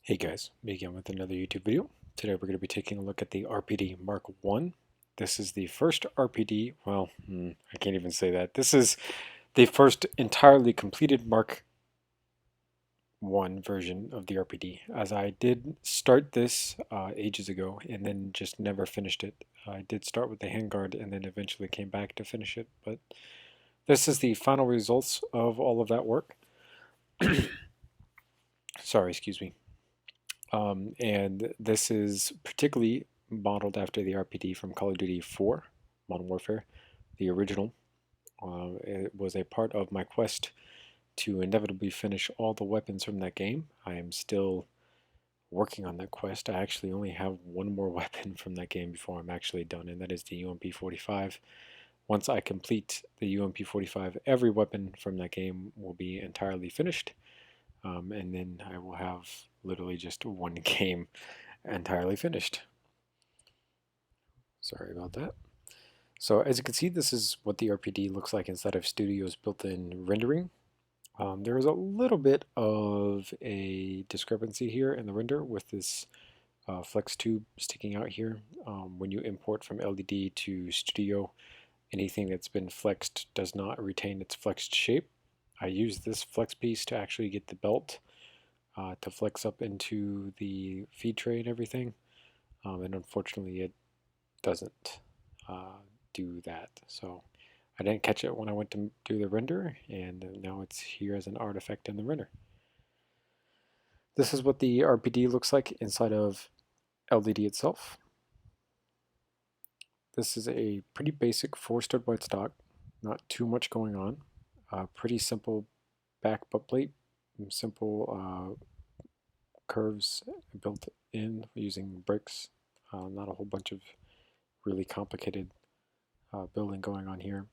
Hey guys, me again with another YouTube video. Today we're going to be taking a look at the RPD Mark 1. This is the first RPD, well, I can't even say that. This is the first entirely completed Mark 1 version of the RPD, as I did start this ages ago and then just never finished it. I did start with the handguard and then eventually came back to finish it, but this is the final results of all of that work. Sorry, excuse me. And this is particularly modeled after the RPD from Call of Duty 4, Modern Warfare, the original. It was a part of my quest to inevitably finish all the weapons from that game. I am still working on that quest. I actually only have one more weapon from that game before I'm actually done, and that is the UMP-45. Once I complete the UMP-45, every weapon from that game will be entirely finished. And then I will have literally just one game entirely finished. Sorry about that. So as you can see, this is what the RPD looks like inside of Studio's built-in rendering. There is a little bit of a discrepancy here in the render with this flex tube sticking out here. When you import from LDD to Studio, anything that's been flexed does not retain its flexed shape. I use this flex piece to actually get the belt to flex up into the feed tray and everything, and unfortunately it doesn't do that. So I didn't catch it when I went to do the render, and now it's here as an artifact in the render. This is what the RPD looks like inside of LDD itself. This is a pretty basic 4-stud white stock, not too much going on. Pretty simple back butt plate, simple curves built in using bricks, not a whole bunch of really complicated building going on here.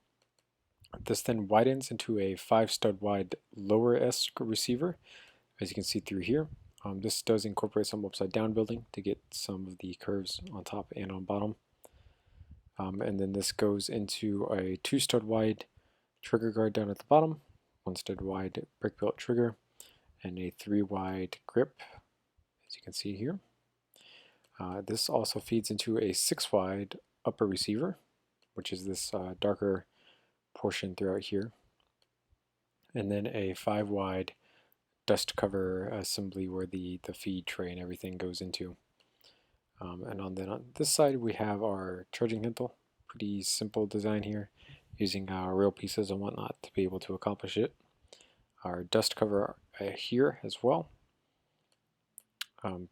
This then widens into a 5-stud wide lower-esque receiver, as you can see through here. This does incorporate some upside down building to get some of the curves on top and on bottom. And then this goes into a 2-stud wide trigger guard down at the bottom, 1-stud wide brick built trigger, and a 3-wide grip, as you can see here. This also feeds into a 6-wide upper receiver, which is this darker portion throughout here, and then a 5-wide dust cover assembly where the feed tray and everything goes into. And then on this side we have our charging handle. Pretty simple design here, using real pieces and whatnot to be able to accomplish it. Our dust cover here as well.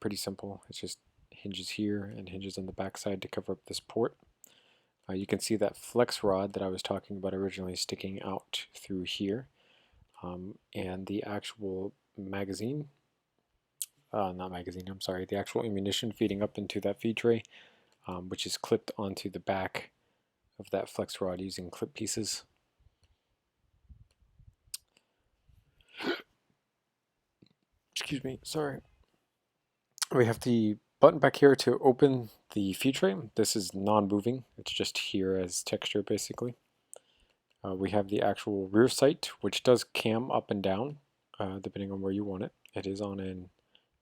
Pretty simple. It's just hinges here and hinges on the back side to cover up this port. You can see that flex rod that I was talking about originally sticking out through here, and the actual magazine, the actual ammunition feeding up into that feed tray, which is clipped onto the back of that flex rod using clip pieces. Excuse me, sorry. We have the button back here to open the feed tray. This is non-moving, it's just here as texture basically. We have the actual rear sight, which does cam up and down depending on where you want it. It is on a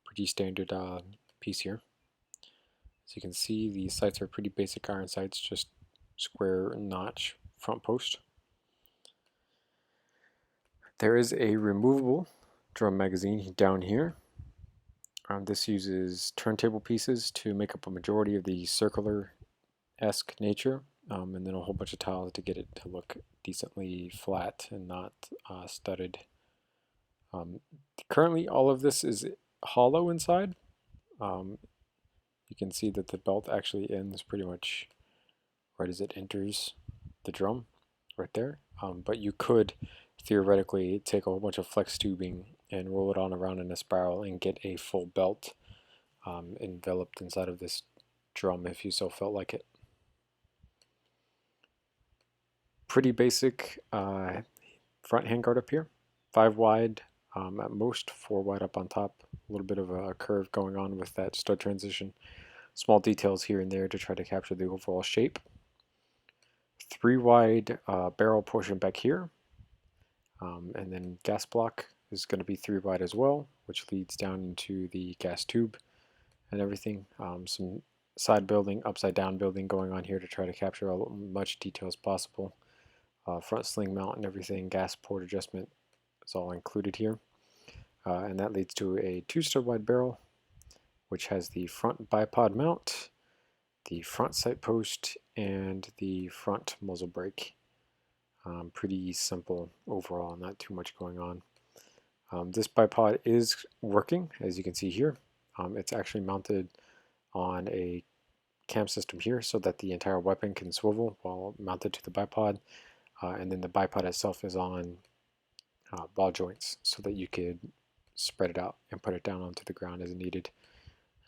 pretty standard piece here. As you can see, the sights are pretty basic iron sights, just square notch front post. There is a removable drum magazine down here. This uses turntable pieces to make up a majority of the circular-esque nature, and then a whole bunch of tiles to get it to look decently flat and not studded. Currently all of this is hollow inside. You can see that the belt actually ends pretty much right as it enters the drum, right there. But you could theoretically take a whole bunch of flex tubing and roll it on around in a spiral and get a full belt enveloped inside of this drum if you so felt like it. Pretty basic front handguard up here, 5 wide at most, 4 wide up on top. A little bit of a curve going on with that stud transition. Small details here and there to try to capture the overall shape. 3 wide barrel portion back here, and then gas block is going to be 3 wide as well, which leads down into the gas tube and everything. Some side building, upside down building going on here to try to capture as much detail as possible. Front sling mount and everything, gas port adjustment is all included here. And that leads to a 2-stud wide barrel, which has the front bipod mount, the front sight post, and the front muzzle brake. Pretty simple overall, not too much going on. This bipod is working, as you can see here. It's actually mounted on a cam system here so that the entire weapon can swivel while mounted to the bipod, and then the bipod itself is on ball joints so that you could spread it out and put it down onto the ground as needed.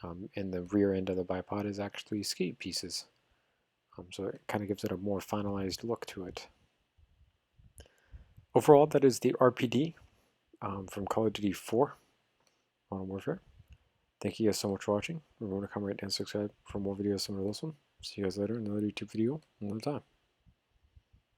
And the rear end of the bipod is actually skate pieces, so it kind of gives it a more finalized look to it. Overall, that is the RPD from Call of Duty 4 Modern Warfare. Thank you guys so much for watching. Remember to comment and subscribe for more videos similar to this one. See you guys later in another YouTube video another time.